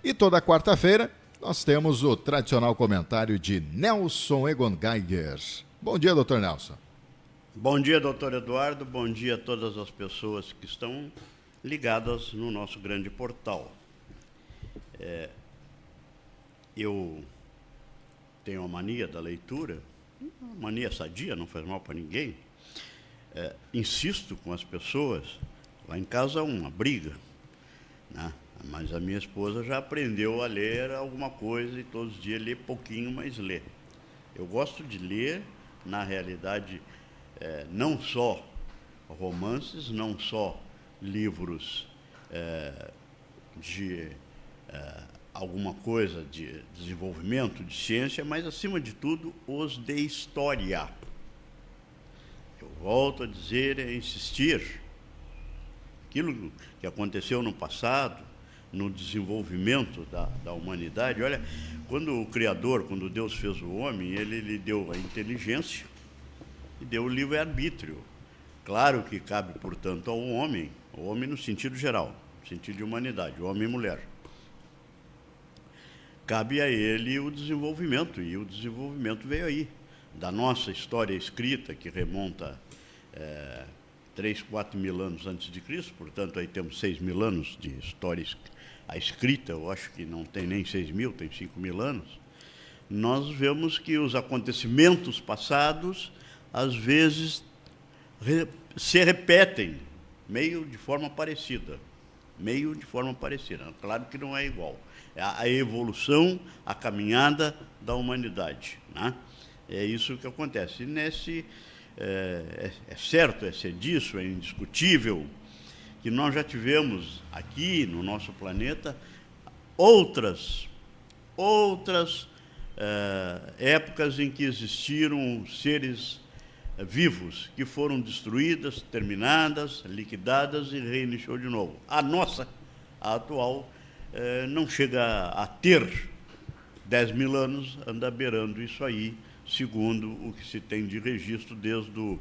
E toda quarta-feira nós temos o tradicional comentário de Nelson Egon Geiger. Bom dia, doutor Nelson. Bom dia, doutor Eduardo. Bom dia a todas as pessoas que estão ligadas no nosso grande portal. Eu tenho a mania da leitura, uma mania sadia, não faz mal para ninguém. Insisto com as pessoas, lá em casa uma briga, né? Mas a minha esposa já aprendeu a ler alguma coisa e todos os dias lê pouquinho, mas lê. Eu gosto de ler, na realidade, não só romances, não só livros de alguma coisa de desenvolvimento, de ciência, mas, acima de tudo, os de história. Eu volto a dizer e insistir, aquilo que aconteceu no passado, no desenvolvimento da humanidade. Olha, quando o Criador, quando Deus fez o homem, ele lhe deu a inteligência e deu o livre-arbítrio. Claro que cabe, portanto, ao homem, o homem no sentido geral, no sentido de humanidade, o homem e mulher. Cabe a ele o desenvolvimento, e o desenvolvimento veio aí, da nossa história escrita, que remonta 3, 4 mil anos antes de Cristo, portanto, aí temos 6 mil anos de história a escrita, eu acho que não tem nem 6 mil, tem 5 mil anos. Nós vemos que os acontecimentos passados, às vezes, se repetem, meio de forma parecida. Claro que não é igual. É a evolução, a caminhada da humanidade, né? É isso que acontece. E é certo, é disso, é indiscutível, que nós já tivemos aqui no nosso planeta outras épocas em que existiram seres vivos que foram destruídas, terminadas, liquidadas e reiniciou de novo. A nossa, a atual, não chega a ter 10 mil anos, anda beirando isso aí, segundo o que se tem de registro desde o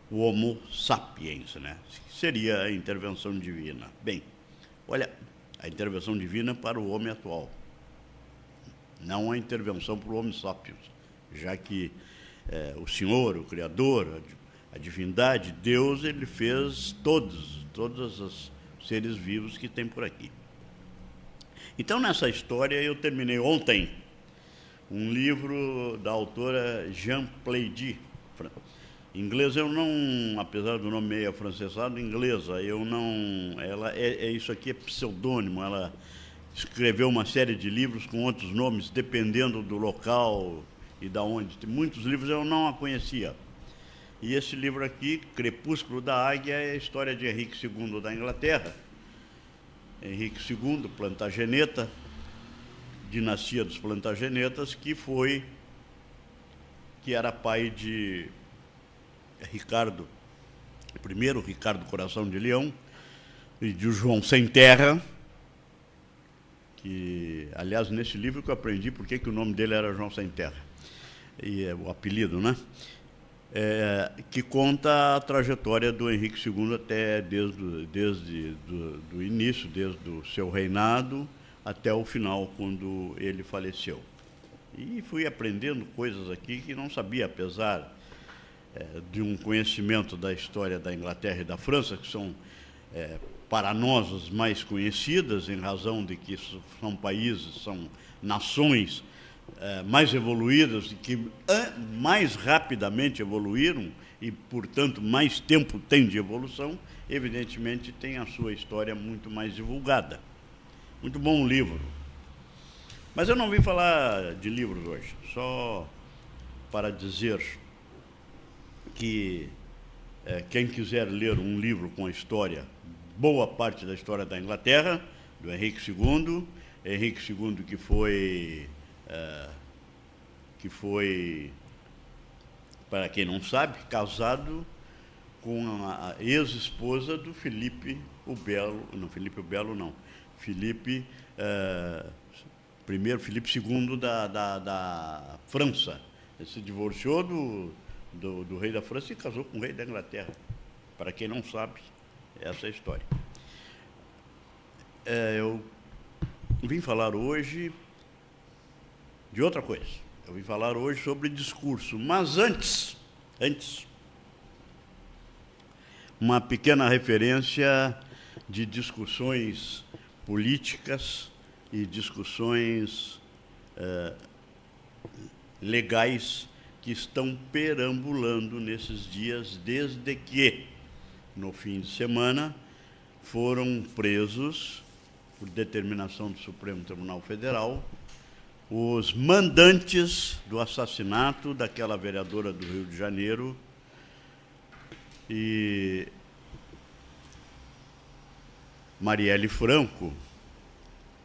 Homo sapiens, né? Seria a intervenção divina. Bem, olha, a intervenção divina para o homem atual, não a intervenção para o Homo sapiens, já que o Senhor, o Criador, a divindade, Deus, ele fez todos os seres vivos que tem por aqui. Então, nessa história, eu terminei ontem um livro da autora Jean Plaidy. Em inglês eu não, apesar do nome meio afrancesado, inglesa, eu não, ela isso aqui é pseudônimo, ela escreveu uma série de livros com outros nomes, dependendo do local e da onde. Muitos livros eu não a conhecia. E esse livro aqui, Crepúsculo da Águia, é a história de Henrique II da Inglaterra. Henrique II, Plantageneta, dinastia dos Plantagenetas, que era pai de Ricardo I, Ricardo Coração de Leão, e de João Sem Terra, que, aliás, nesse livro que eu aprendi por que o nome dele era João Sem Terra, e o apelido, né? Que conta a trajetória do Henrique II até desde do início, desde o seu reinado até o final, quando ele faleceu. E fui aprendendo coisas aqui que não sabia, apesar de um conhecimento da história da Inglaterra e da França, que são para nós as mais conhecidas, em razão de que são países, são nações mais evoluídas e que mais rapidamente evoluíram e, portanto, mais tempo têm de evolução, evidentemente tem a sua história muito mais divulgada. Muito bom livro. Mas eu não vim falar de livros hoje, só para dizer que quem quiser ler um livro com a história, boa parte da história da Inglaterra, do Henrique II, que foi, para quem não sabe, casado com a ex-esposa do Filipe o Belo, Filipe II da França. Ele se divorciou do rei da França e casou com o rei da Inglaterra. Para quem não sabe, essa é a história. Eu vim falar hoje de outra coisa. Eu vim falar hoje sobre discurso, mas antes, uma pequena referência de discussões políticas e discussões legais que estão perambulando nesses dias, desde que, no fim de semana, foram presos, por determinação do Supremo Tribunal Federal, os mandantes do assassinato daquela vereadora do Rio de Janeiro e Marielle Franco,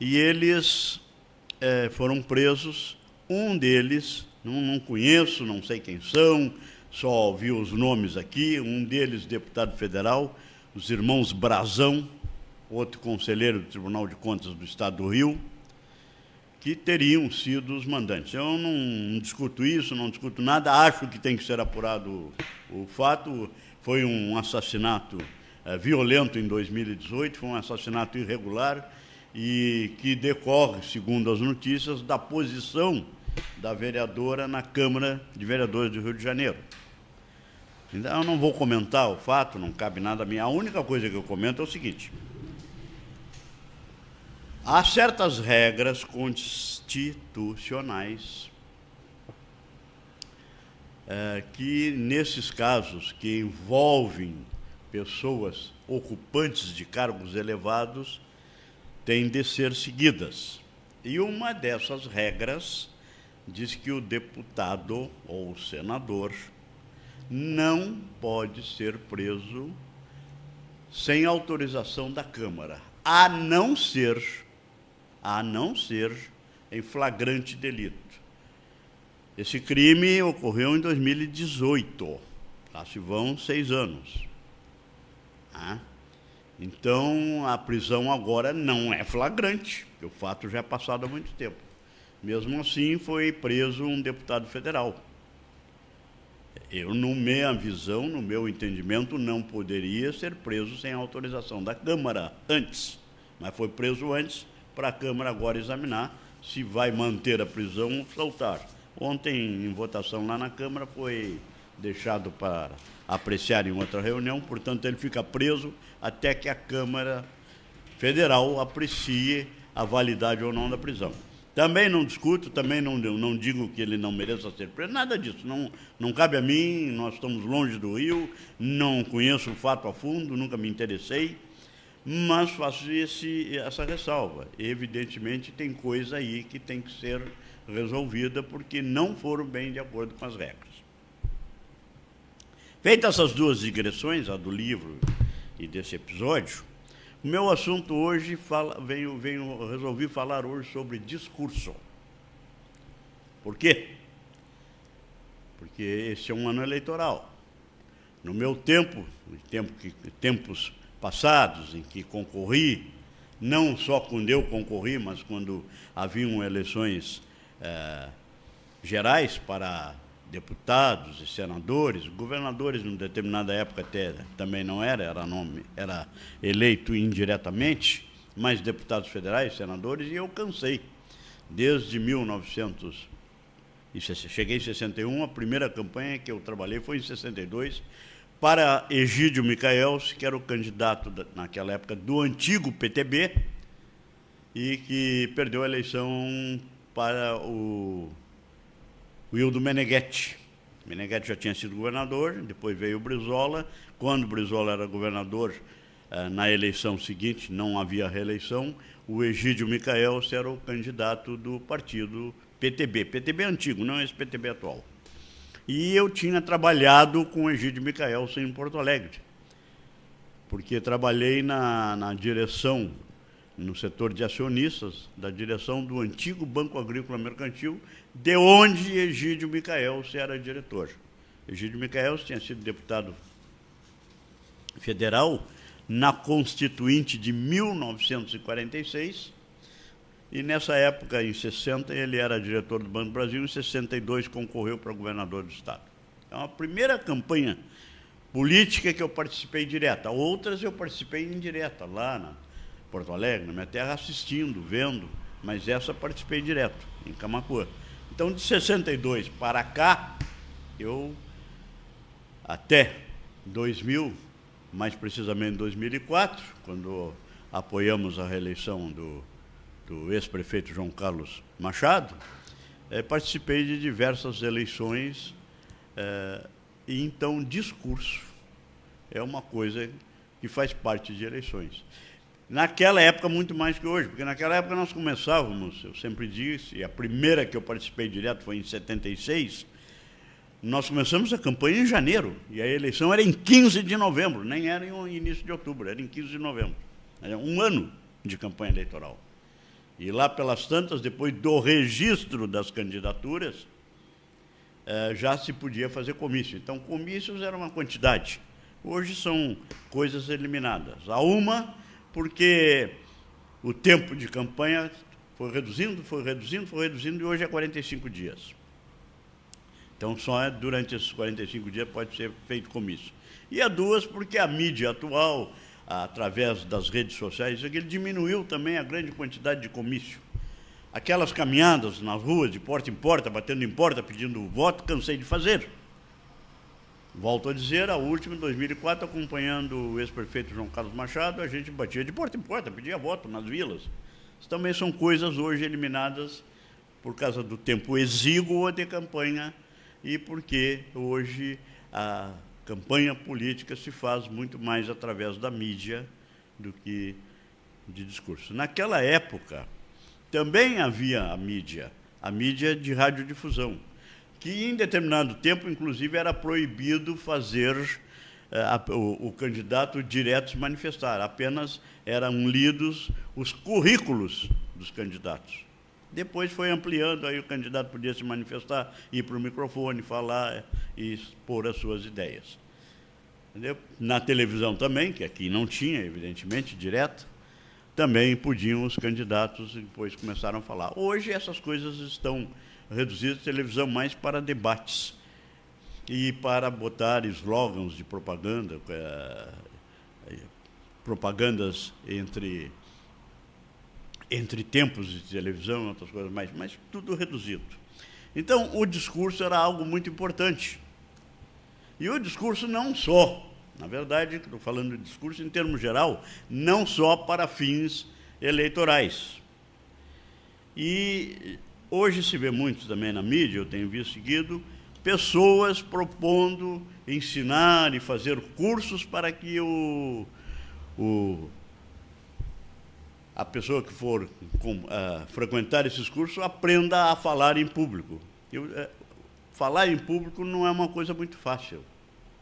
e eles foram presos. Um deles, não conheço, não sei quem são, só ouvi os nomes aqui, um deles deputado federal, os irmãos Brazão, outro conselheiro do Tribunal de Contas do Estado do Rio, que teriam sido os mandantes. Eu não discuto isso, não discuto nada, acho que tem que ser apurado o fato. Foi um assassinato violento em 2018, foi um assassinato irregular e que decorre, segundo as notícias, da posição da vereadora na Câmara de Vereadores do Rio de Janeiro. Então, eu não vou comentar o fato, não cabe nada a mim. A única coisa que eu comento é o seguinte: há certas regras constitucionais que, nesses casos que envolvem pessoas ocupantes de cargos elevados, têm de ser seguidas. E uma dessas regras diz que o deputado ou o senador não pode ser preso sem autorização da Câmara, a não ser em flagrante delito. Esse crime ocorreu em 2018, lá se vão 6 anos. Então, a prisão agora não é flagrante, porque o fato já é passado há muito tempo. Mesmo assim, foi preso um deputado federal. Eu, na minha visão, no meu entendimento, não poderia ser preso sem autorização da Câmara antes, mas foi preso antes para a Câmara agora examinar se vai manter a prisão ou soltar. Ontem, em votação lá na Câmara, foi deixado para apreciar em outra reunião, portanto, ele fica preso até que a Câmara Federal aprecie a validade ou não da prisão. Também não discuto, também não digo que ele não mereça ser preso, nada disso, não cabe a mim, nós estamos longe do Rio, não conheço o fato a fundo, nunca me interessei, mas faço essa ressalva. Evidentemente, tem coisa aí que tem que ser resolvida, porque não foram bem de acordo com as regras. Feitas essas duas digressões, a do livro e desse episódio, o meu assunto hoje, resolvi falar hoje sobre discurso. Por quê? Porque esse é um ano eleitoral. No meu tempos passados, em que concorri, não só quando eu concorri, mas quando haviam eleições gerais para deputados e senadores, governadores, em determinada época até também não era eleito indiretamente, mas deputados federais, senadores, e eu cansei. Desde 1900, cheguei em 61, a primeira campanha que eu trabalhei foi em 62, para Egídio Micaels, que era o candidato naquela época do antigo PTB, e que perdeu a eleição para o Wildo Meneghetti. Meneghetti já tinha sido governador, depois veio o Brizola. Quando o Brizola era governador, na eleição seguinte, não havia reeleição, o Egídio Micaels era o candidato do partido PTB. PTB antigo, não esse PTB atual. E eu tinha trabalhado com o Egídio Micaels em Porto Alegre, porque trabalhei na direção, no setor de acionistas, da direção do antigo Banco Agrícola Mercantil, de onde Egídio Micaels era diretor. Egídio Micaels tinha sido deputado federal na Constituinte de 1946, e nessa época, em 60, ele era diretor do Banco do Brasil, em 62 concorreu para governador do Estado. É a primeira campanha política que eu participei direta. Outras eu participei indireta, lá na Porto Alegre, na minha terra, assistindo, vendo, mas essa participei direto, em Camaquã. Então, de 62 para cá, eu, até 2000, mais precisamente 2004, quando apoiamos a reeleição do ex-prefeito João Carlos Machado, participei de diversas eleições, e então discurso é uma coisa que faz parte de eleições. Naquela época, muito mais que hoje, porque naquela época nós começávamos, eu sempre disse, e a primeira que eu participei direto foi em 76, nós começamos a campanha em janeiro, e a eleição era em 15 de novembro, nem era em início de outubro, era em 15 de novembro. Era um ano de campanha eleitoral. E lá pelas tantas, depois do registro das candidaturas, já se podia fazer comício. Então, comícios era uma quantidade. Hoje são coisas eliminadas. Há uma, porque o tempo de campanha foi reduzindo, e hoje é 45 dias. Então, só durante esses 45 dias pode ser feito comício. E a duas, porque a mídia atual, através das redes sociais, ele diminuiu também a grande quantidade de comício. Aquelas caminhadas nas ruas, de porta em porta, batendo em porta, pedindo voto, cansei de fazer. Volto a dizer, a última, em 2004, acompanhando o ex-prefeito João Carlos Machado, a gente batia de porta em porta, pedia voto nas vilas. Isso também são coisas hoje eliminadas por causa do tempo exíguo de campanha e porque hoje a campanha política se faz muito mais através da mídia do que de discurso. Naquela época, também havia a mídia de radiodifusão, que em determinado tempo, inclusive, era proibido fazer o candidato direto se manifestar, apenas eram lidos os currículos dos candidatos. Depois foi ampliando, aí o candidato podia se manifestar, ir para o microfone, falar e expor as suas ideias. Entendeu? Na televisão também, que aqui não tinha, evidentemente, direto, também podiam os candidatos, e depois começaram a falar. Hoje essas coisas estão reduzidas, televisão mais para debates e para botar slogans de propaganda, propagandas entre tempos de televisão, outras coisas mais, mas tudo reduzido. Então, o discurso era algo muito importante. E o discurso não só, na verdade, estou falando de discurso em termos geral, não só para fins eleitorais. E hoje se vê muito também na mídia, eu tenho visto seguido, pessoas propondo ensinar e fazer cursos para que a pessoa que for frequentar esses cursos aprenda a falar em público. Falar em público não é uma coisa muito fácil.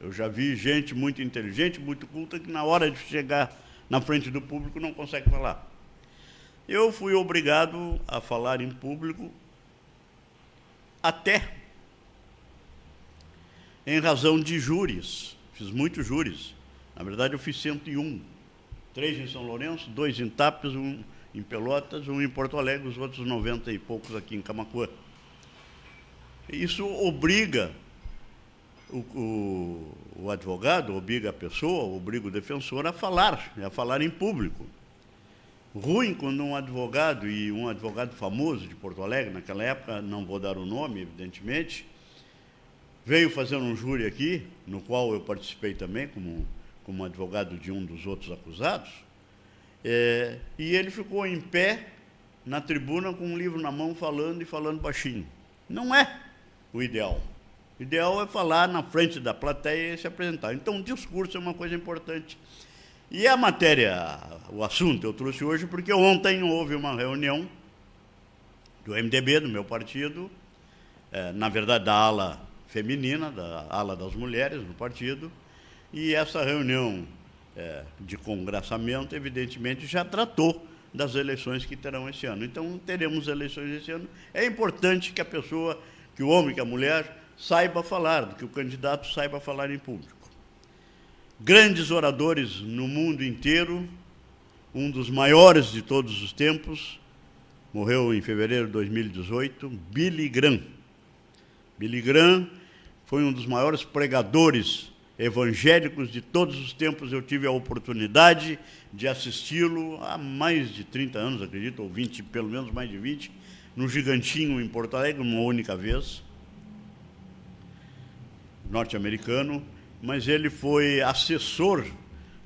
Eu já vi gente muito inteligente, muito culta, que na hora de chegar na frente do público não consegue falar. Eu fui obrigado a falar em público até em razão de júris. Fiz muitos júris. Na verdade, eu fiz 101. 3 em São Lourenço, 2 em Tapes, 1 em Pelotas, 1 em Porto Alegre, os outros 90 e poucos aqui em Camaquã. Isso obriga o advogado, obriga a pessoa, obriga o defensor a falar em público. Ruim quando um advogado, e um advogado famoso de Porto Alegre, naquela época, não vou dar o nome, evidentemente, veio fazer um júri aqui, no qual eu participei também como advogado de um dos outros acusados, e ele ficou em pé na tribuna com um livro na mão, falando baixinho. Não é o ideal. O ideal é falar na frente da plateia e se apresentar. Então, o discurso é uma coisa importante. E a matéria, o assunto eu trouxe hoje porque ontem houve uma reunião do MDB, do meu partido, na verdade da ala feminina, da ala das mulheres no partido, e essa reunião de congraçamento, evidentemente, já tratou das eleições que terão esse ano. Então, teremos eleições esse ano. É importante que a pessoa, que o homem, que a mulher, saiba falar, que o candidato saiba falar em público. Grandes oradores no mundo inteiro, um dos maiores de todos os tempos, morreu em fevereiro de 2018, Billy Graham. Billy Graham foi um dos maiores pregadores evangélicos de todos os tempos. Eu tive a oportunidade de assisti-lo há mais de 30 anos, acredito, ou 20, pelo menos mais de 20, no Gigantinho, em Porto Alegre, uma única vez, norte-americano, mas ele foi assessor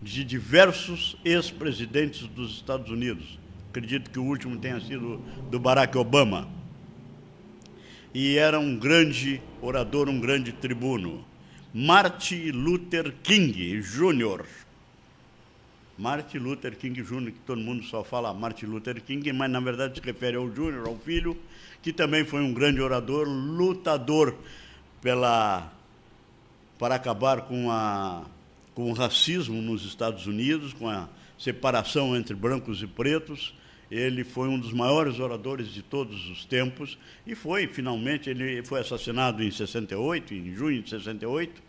de diversos ex-presidentes dos Estados Unidos. Acredito que o último tenha sido do Barack Obama. E era um grande orador, um grande tribuno. Martin Luther King Jr. Martin Luther King Jr., que todo mundo só fala Martin Luther King, mas na verdade se refere ao Júnior, ao filho, que também foi um grande orador, lutador para acabar com o racismo nos Estados Unidos, com a separação entre brancos e pretos. Ele foi um dos maiores oradores de todos os tempos e finalmente, ele foi assassinado em 68, em junho de 68,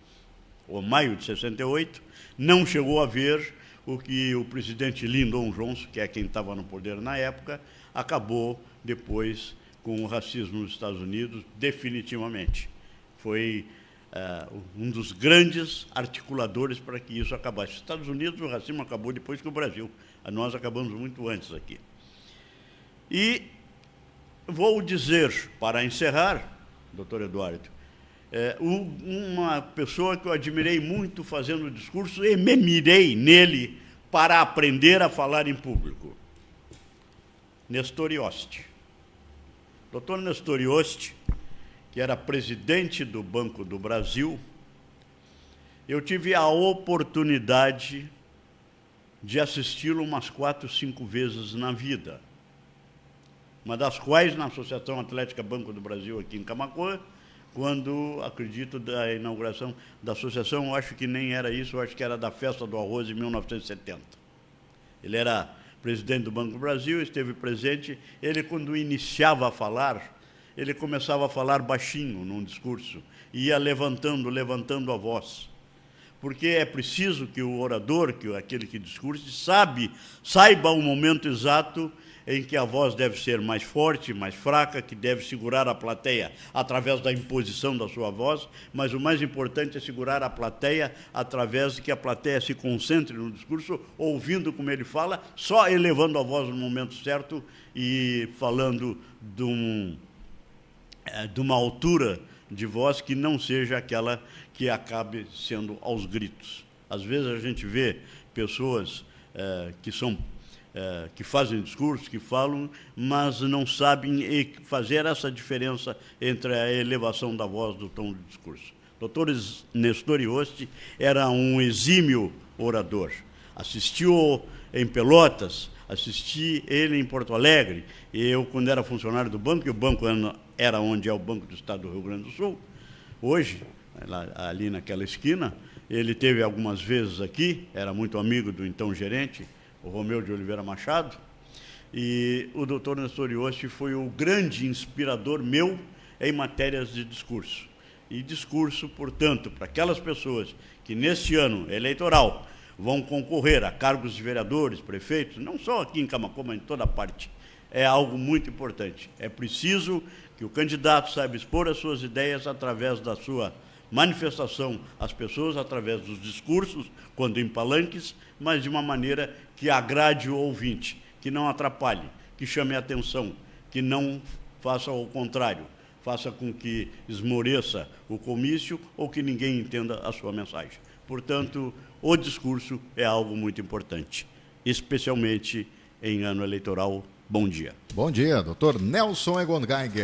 ou maio de 68, não chegou a ver o que o presidente Lyndon Johnson, que é quem estava no poder na época, acabou depois com o racismo nos Estados Unidos, definitivamente. Foi um dos grandes articuladores para que isso acabasse. Nos Estados Unidos o racismo acabou depois que o Brasil. Nós acabamos muito antes aqui. E vou dizer, para encerrar, doutor Eduardo, uma pessoa que eu admirei muito fazendo discurso e me mirei nele para aprender a falar em público. Nestor Ioste. Doutor Nestor Ioste, que era presidente do Banco do Brasil, eu tive a oportunidade de assisti-lo umas 4, 5 vezes na vida. Uma das quais na Associação Atlética Banco do Brasil, aqui em Camaquã, quando, acredito, da inauguração da associação, eu acho que nem era isso, eu acho que era da Festa do Arroz, em 1970. Ele era presidente do Banco do Brasil, esteve presente. Ele, quando iniciava a falar, ele começava a falar baixinho num discurso, e ia levantando a voz. Porque é preciso que o orador, aquele que discurse, saiba o momento exato em que a voz deve ser mais forte, mais fraca, que deve segurar a plateia através da imposição da sua voz, mas o mais importante é segurar a plateia através de que a plateia se concentre no discurso, ouvindo como ele fala, só elevando a voz no momento certo e falando de uma altura de voz que não seja aquela que acabe sendo aos gritos. Às vezes a gente vê pessoas que fazem discursos, que falam, mas não sabem fazer essa diferença entre a elevação da voz do tom do discurso. Dr. Nestor Ioste era um exímio orador. Assistiu em Pelotas, assisti ele em Porto Alegre. Eu, quando era funcionário do banco, e o banco era onde é o Banco do Estado do Rio Grande do Sul, hoje, ali naquela esquina, ele teve algumas vezes aqui, era muito amigo do então gerente, o Romeu de Oliveira Machado, e o doutor Nestor Ioste foi o grande inspirador meu em matérias de discurso. E discurso, portanto, para aquelas pessoas que neste ano eleitoral vão concorrer a cargos de vereadores, prefeitos, não só aqui em Camaquã, mas em toda parte, é algo muito importante. É preciso que o candidato saiba expor as suas ideias através da sua manifestação às pessoas, através dos discursos, quando em palanques, mas de uma maneira que agrade o ouvinte, que não atrapalhe, que chame a atenção, que não faça o contrário, faça com que esmoreça o comício ou que ninguém entenda a sua mensagem. Portanto, o discurso é algo muito importante, especialmente em ano eleitoral. Bom dia. Bom dia, doutor Nelson Egon Geiger.